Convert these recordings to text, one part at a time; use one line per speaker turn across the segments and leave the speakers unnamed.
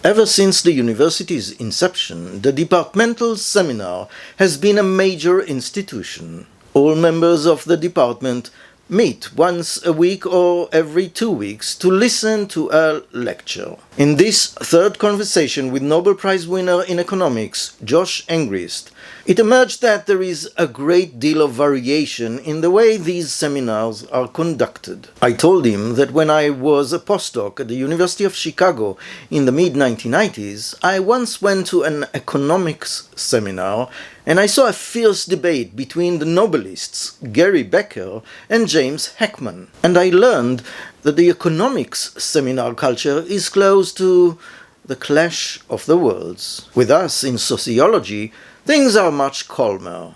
Ever since the university's inception, the departmental seminar has been a major institution. All members of the department meet once a week or every 2 weeks to listen to a lecture. In this third conversation with Nobel Prize winner in economics, Josh Angrist, it emerged that there is a great deal of variation in the way these seminars are conducted. I told him that when I was a postdoc at the University of Chicago in the mid-1990s, I once went to an economics seminar and I saw a fierce debate between the Nobelists Gary Becker and James Heckman. And I learned that the economics seminar culture is close to the clash of the worlds. With us in sociology, things are much calmer.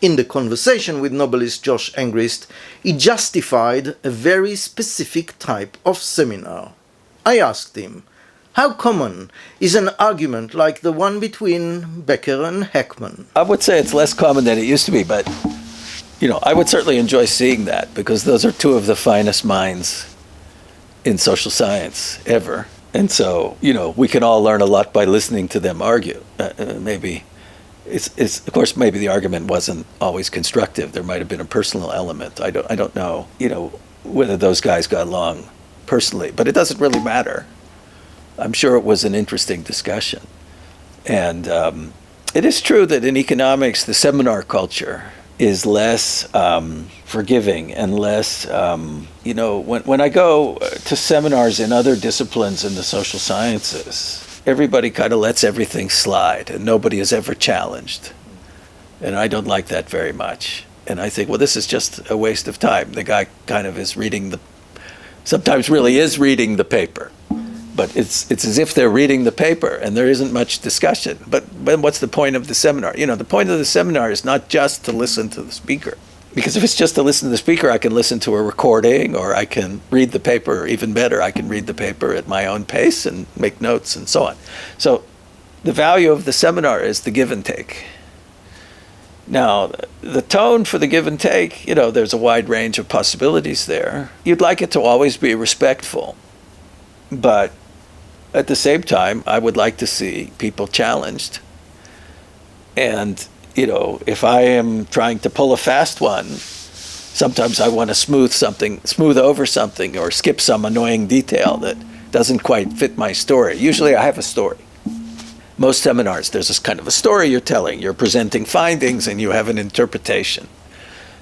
In the conversation with Nobelist Josh Angrist, he justified a very specific type of seminar. I asked him, how common is an argument like the one between Becker and Heckman?
I would say it's less common than it used to be, but I would certainly enjoy seeing that because those are two of the finest minds in social science ever. And so, we can all learn a lot by listening to them argue. Maybe it's of course maybe the argument wasn't always constructive. There might have been a personal element. I don't know, whether those guys got along personally, but it doesn't really matter. I'm sure it was an interesting discussion. And it is true that in economics, the seminar culture is less forgiving and less, when I go to seminars in other disciplines in the social sciences, everybody kind of lets everything slide and nobody is ever challenged. And I don't like that very much. And I think, well, this is just a waste of time. The guy kind of is sometimes really is reading the paper. But it's as if they're reading the paper and there isn't much discussion. But what's the point of the seminar? The point of the seminar is not just to listen to the speaker. Because if it's just to listen to the speaker, I can listen to a recording or I can read the paper. Even better, I can read the paper at my own pace and make notes and so on. So the value of the seminar is the give and take. Now, the tone for the give and take, there's a wide range of possibilities there. You'd like it to always be respectful. But at the same time, I would like to see people challenged. And, if I am trying to pull a fast one, sometimes I want to smooth over something or skip some annoying detail that doesn't quite fit my story. Usually I have a story. Most seminars, there's this kind of a story you're telling. You're presenting findings and you have an interpretation.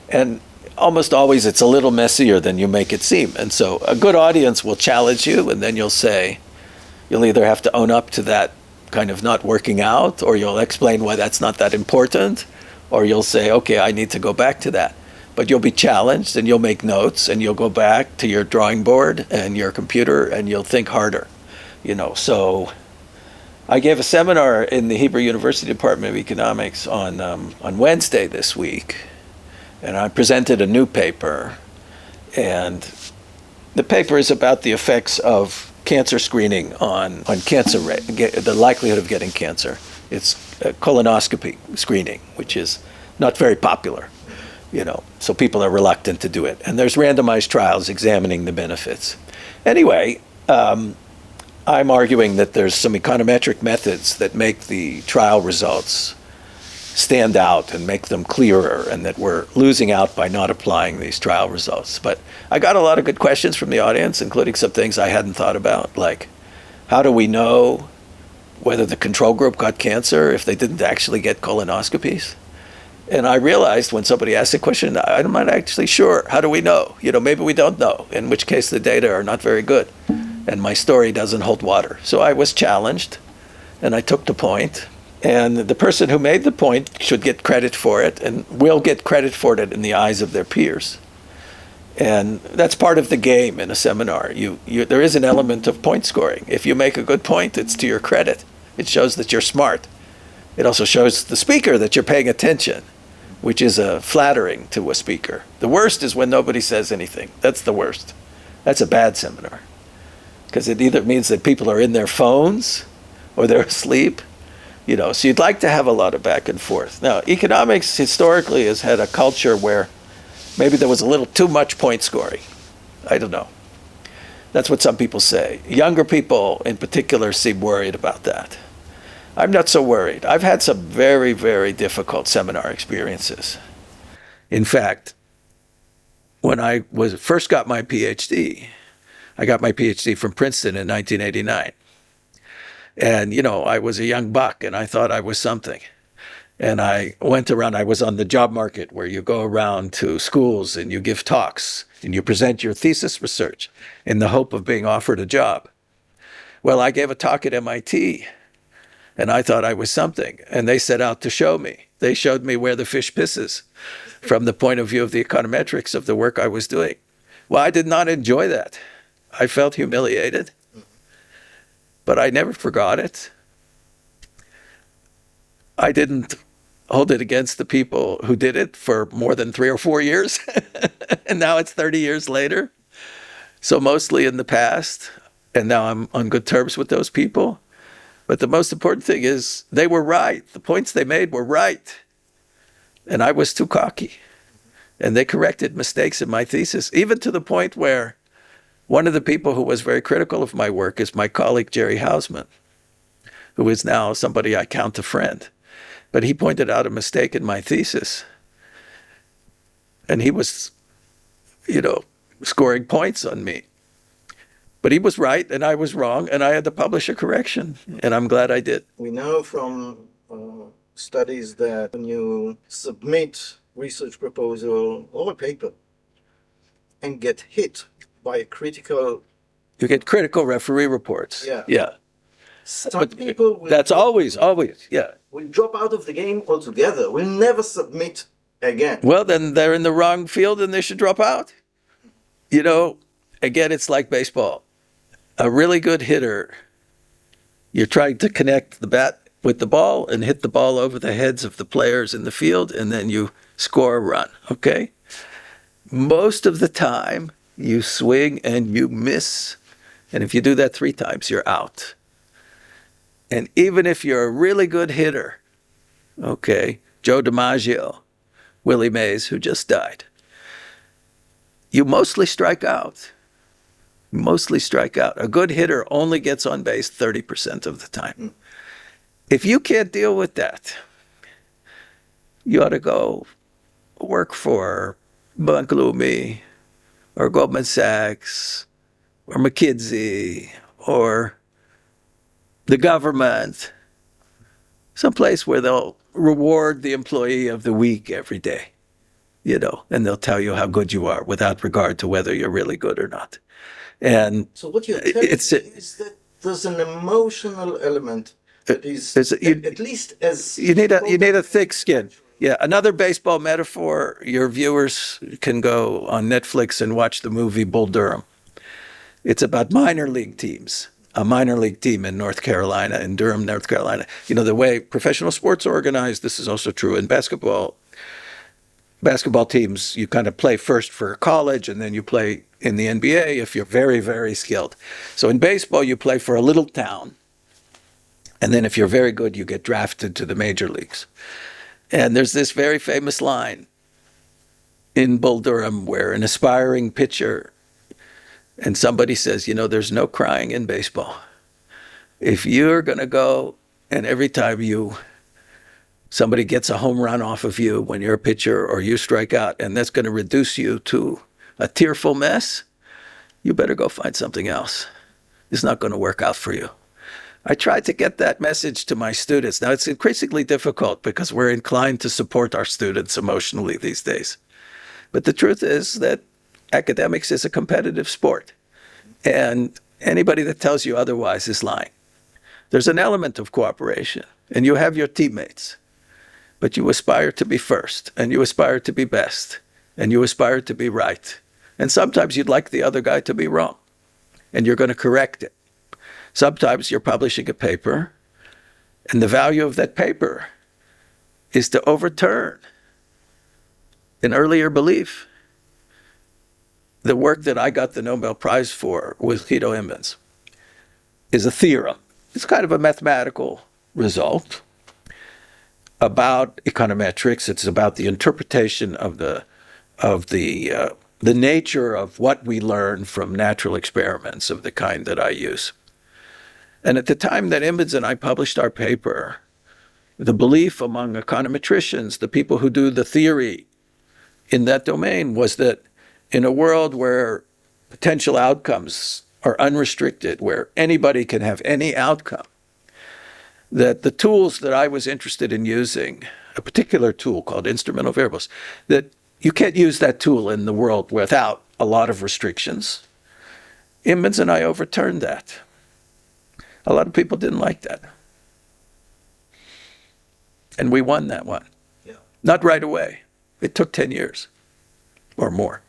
And almost always it's a little messier than you make it seem. And so a good audience will challenge you and then you'll either have to own up to that kind of not working out, or you'll explain why that's not that important, or you'll say, okay, I need to go back to that. But you'll be challenged and you'll make notes and you'll go back to your drawing board and your computer and you'll think harder. So I gave a seminar in the Hebrew University Department of Economics on Wednesday this week, and I presented a new paper, and the paper is about the effects of cancer screening on cancer rate, the likelihood of getting cancer. It's colonoscopy screening, which is not very popular, so people are reluctant to do it. And there's randomized trials examining the benefits. Anyway, I'm arguing that there's some econometric methods that make the trial results stand out and make them clearer, and that we're losing out by not applying these trial results. But I got a lot of good questions from the audience, including some things I hadn't thought about, like how do we know whether the control group got cancer if they didn't actually get colonoscopies? And I realized when somebody asked a question, I'm not actually sure. How do we know? Maybe we don't know, in which case the data are not very good and my story doesn't hold water. So I was challenged and I took the point. And the person who made the point should get credit for it and will get credit for it in the eyes of their peers. And that's part of the game in a seminar. There is an element of point scoring. If you make a good point, it's to your credit. It shows that you're smart. It also shows the speaker that you're paying attention, which is flattering to a speaker. The worst is when nobody says anything. That's the worst. That's a bad seminar. Because it either means that people are in their phones or they're asleep. So you'd like to have a lot of back and forth. Now, economics historically has had a culture where maybe there was a little too much point scoring. I don't know. That's what some people say. Younger people in particular seem worried about that. I'm not so worried. I've had some very, very difficult seminar experiences. In fact, when I first got my PhD, I got my PhD from Princeton in 1989. And, I was a young buck and I thought I was something. And I went around, I was on the job market where you go around to schools and you give talks and you present your thesis research in the hope of being offered a job. Well, I gave a talk at MIT and I thought I was something. And they set out to show me. They showed me where the fish pisses from the point of view of the econometrics of the work I was doing. Well, I did not enjoy that. I felt humiliated, but I never forgot it. I didn't hold it against the people who did it for more than 3 or 4 years. And now it's 30 years later. So mostly in the past. And now I'm on good terms with those people. But the most important thing is they were right. The points they made were right. And I was too cocky. And they corrected mistakes in my thesis, even to the point where one of the people who was very critical of my work is my colleague, Jerry Hausman, who is now somebody I count a friend. But he pointed out a mistake in my thesis. And he was, scoring points on me. But he was right and I was wrong and I had to publish a correction. And I'm glad I did.
We know from studies that when you submit research proposal or a paper and get hit by a critical...
You get critical referee reports. Yeah.
Some people will
that's always, yeah.
will drop out of the game altogether, will never submit again.
Well, then they're in the wrong field and they should drop out. Again, it's like baseball. A really good hitter, you're trying to connect the bat with the ball and hit the ball over the heads of the players in the field, and then you score a run, okay? Most of the time, you swing and you miss. And if you do that 3 times, you're out. And even if you're a really good hitter, okay, Joe DiMaggio, Willie Mays, who just died, you mostly strike out. Mostly strike out. A good hitter only gets on base 30% of the time. If you can't deal with that, you ought to go work for Bank Leumi or Goldman Sachs or McKinsey or the government, someplace where they'll reward the employee of the week every day, and they'll tell you how good you are without regard to whether you're really good or not. And
so what you're telling me is that there's an emotional element that is at least as...
You need a thick skin. Yeah, another baseball metaphor, your viewers can go on Netflix and watch the movie Bull Durham. It's about minor league teams. A minor league team in North Carolina, in Durham, North Carolina. The way professional sports are organized, this is also true in basketball. Basketball teams, you kind of play first for college and then you play in the NBA if you're very, very skilled. So in baseball, you play for a little town. And then if you're very good, you get drafted to the major leagues. And there's this very famous line in Bull Durham where an aspiring pitcher, and somebody says, there's no crying in baseball. If you're going to go and every time somebody gets a home run off of you when you're a pitcher or you strike out, and that's going to reduce you to a tearful mess, you better go find something else. It's not going to work out for you. I tried to get that message to my students. Now, it's increasingly difficult because we're inclined to support our students emotionally these days. But the truth is that academics is a competitive sport. And anybody that tells you otherwise is lying. There's an element of cooperation, and you have your teammates. But you aspire to be first, and you aspire to be best, and you aspire to be right. And sometimes you'd like the other guy to be wrong, and you're going to correct it. Sometimes you're publishing a paper, and the value of that paper is to overturn an earlier belief. The work that I got the Nobel Prize for with Guido Imbens is a theorem. It's kind of a mathematical result about econometrics. It's about the interpretation of the the nature of what we learn from natural experiments of the kind that I use. And at the time that Imbens and I published our paper, the belief among econometricians, the people who do the theory in that domain, was that in a world where potential outcomes are unrestricted, where anybody can have any outcome, that the tools that I was interested in using, a particular tool called instrumental variables, that you can't use that tool in the world without a lot of restrictions. Imbens and I overturned that. A lot of people didn't like that. And we won that one.
Yeah.
Not right away. It took 10 years or more.